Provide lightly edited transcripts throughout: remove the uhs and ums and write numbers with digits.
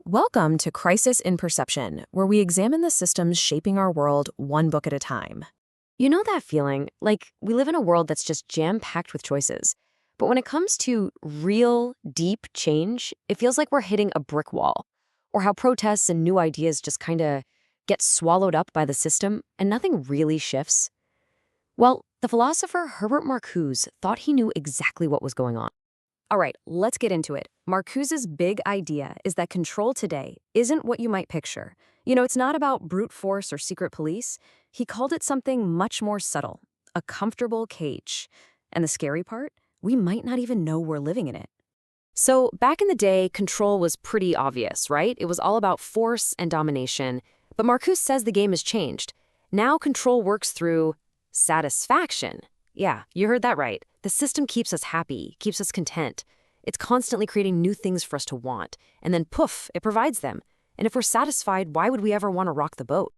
Welcome to Crisis in Perception, where we examine the systems shaping our world one book at a time. You know that feeling? Like we live in a world that's just jam-packed with choices. But when it comes to real, deep change, it feels like we're hitting a brick wall. Or how protests and new ideas just kind of get swallowed up by the system and nothing really shifts. Well, the philosopher Herbert Marcuse thought he knew exactly what was going on. All right, let's get into it. Marcuse's big idea is that control today isn't what you might picture. It's not about brute force or secret police. He called it something much more subtle, a comfortable cage. And the scary part? We might not even know we're living in it. So back in the day, control was pretty obvious, right? It was all about force and domination. But Marcuse says the game has changed. Now control works through satisfaction. Yeah, you heard that right. The system keeps us happy, keeps us content. It's constantly creating new things for us to want, and then poof, it provides them. And if we're satisfied, why would we ever want to rock the boat?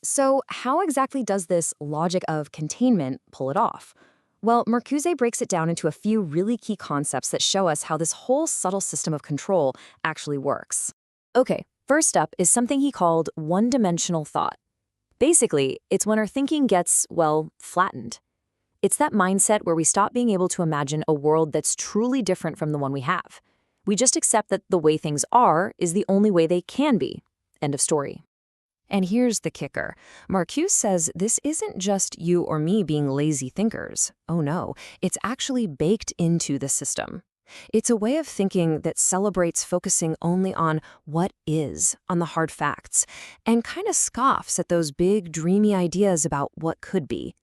So how exactly does this logic of containment pull it off? Well, Marcuse breaks it down into a few really key concepts that show us how this whole subtle system of control actually works. Okay, first up is something he called one-dimensional thought. Basically, it's when our thinking gets, well, flattened. It's that mindset where we stop being able to imagine a world that's truly different from the one we have. We just accept that the way things are is the only way they can be. End of story. And here's the kicker. Marcuse says this isn't just you or me being lazy thinkers. Oh no, it's actually baked into the system. It's a way of thinking that celebrates focusing only on what is, on the hard facts, and kind of scoffs at those big, dreamy ideas about what could be.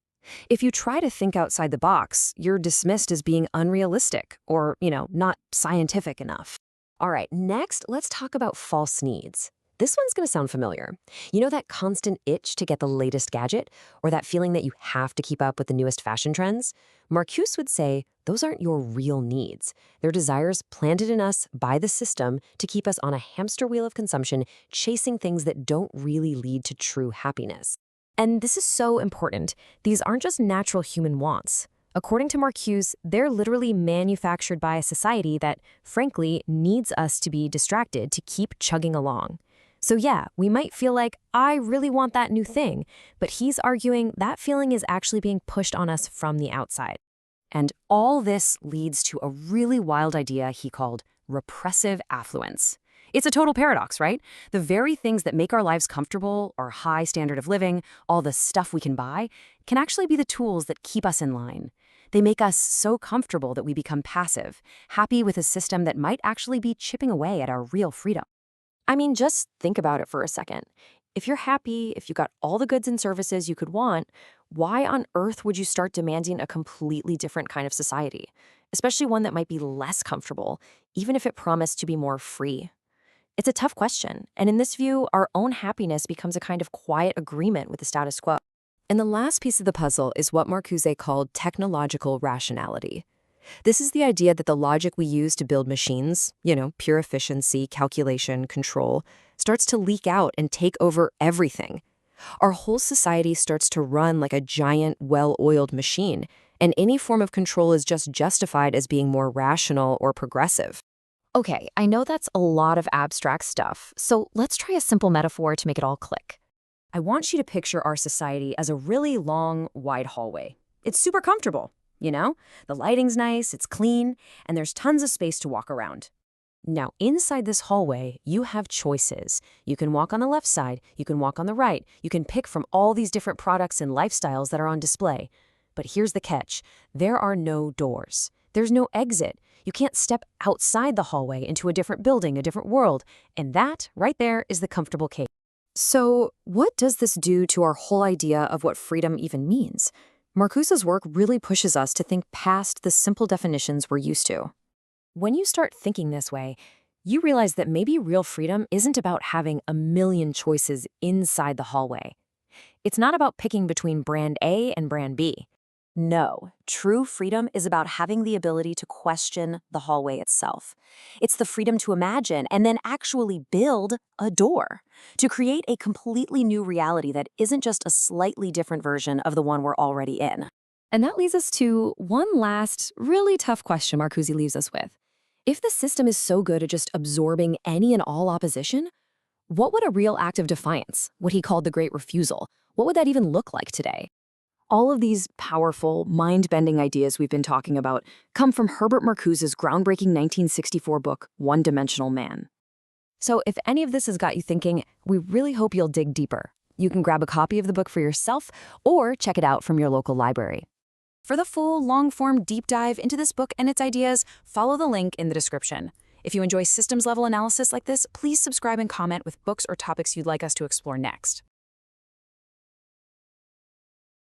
If you try to think outside the box, you're dismissed as being unrealistic or, not scientific enough. All right, next, let's talk about false needs. This one's going to sound familiar. You know that constant itch to get the latest gadget, or that feeling that you have to keep up with the newest fashion trends? Marcuse would say those aren't your real needs. They're desires planted in us by the system to keep us on a hamster wheel of consumption, chasing things that don't really lead to true happiness. And this is so important. These aren't just natural human wants. According to Marcuse, they're literally manufactured by a society that, frankly, needs us to be distracted to keep chugging along. So yeah, we might feel like, I really want that new thing, but he's arguing that feeling is actually being pushed on us from the outside. And all this leads to a really wild idea he called repressive affluence. It's a total paradox, right? The very things that make our lives comfortable, our high standard of living, all the stuff we can buy, can actually be the tools that keep us in line. They make us so comfortable that we become passive, happy with a system that might actually be chipping away at our real freedom. I mean, just think about it for a second. If you're happy, if you got all the goods and services you could want, why on earth would you start demanding a completely different kind of society? Especially one that might be less comfortable, even if it promised to be more free. It's a tough question, and in this view, our own happiness becomes a kind of quiet agreement with the status quo. And the last piece of the puzzle is what Marcuse called technological rationality. This is the idea that the logic we use to build machines, pure efficiency, calculation, control, starts to leak out and take over everything. Our whole society starts to run like a giant, well-oiled machine, and any form of control is just justified as being more rational or progressive. Okay, I know that's a lot of abstract stuff, so let's try a simple metaphor to make it all click. I want you to picture our society as a really long, wide hallway. It's super comfortable, The lighting's nice, it's clean, and there's tons of space to walk around. Now, inside this hallway, you have choices. You can walk on the left side, you can walk on the right, you can pick from all these different products and lifestyles that are on display. But here's the catch. There are no doors. There's no exit. You can't step outside the hallway into a different building, a different world. And that, right there, is the comfortable cage. So what does this do to our whole idea of what freedom even means? Marcuse's work really pushes us to think past the simple definitions we're used to. When you start thinking this way, you realize that maybe real freedom isn't about having a million choices inside the hallway. It's not about picking between brand A and brand B. No, true freedom is about having the ability to question the hallway itself. It's the freedom to imagine and then actually build a door, to create a completely new reality that isn't just a slightly different version of the one we're already in. And that leads us to one last really tough question Marcuse leaves us with. If the system is so good at just absorbing any and all opposition, what would a real act of defiance, what he called the Great Refusal, what would that even look like today? All of these powerful, mind-bending ideas we've been talking about come from Herbert Marcuse's groundbreaking 1964 book, One-Dimensional Man. So if any of this has got you thinking, we really hope you'll dig deeper. You can grab a copy of the book for yourself or check it out from your local library. For the full, long-form deep dive into this book and its ideas, follow the link in the description. If you enjoy systems-level analysis like this, please subscribe and comment with books or topics you'd like us to explore next.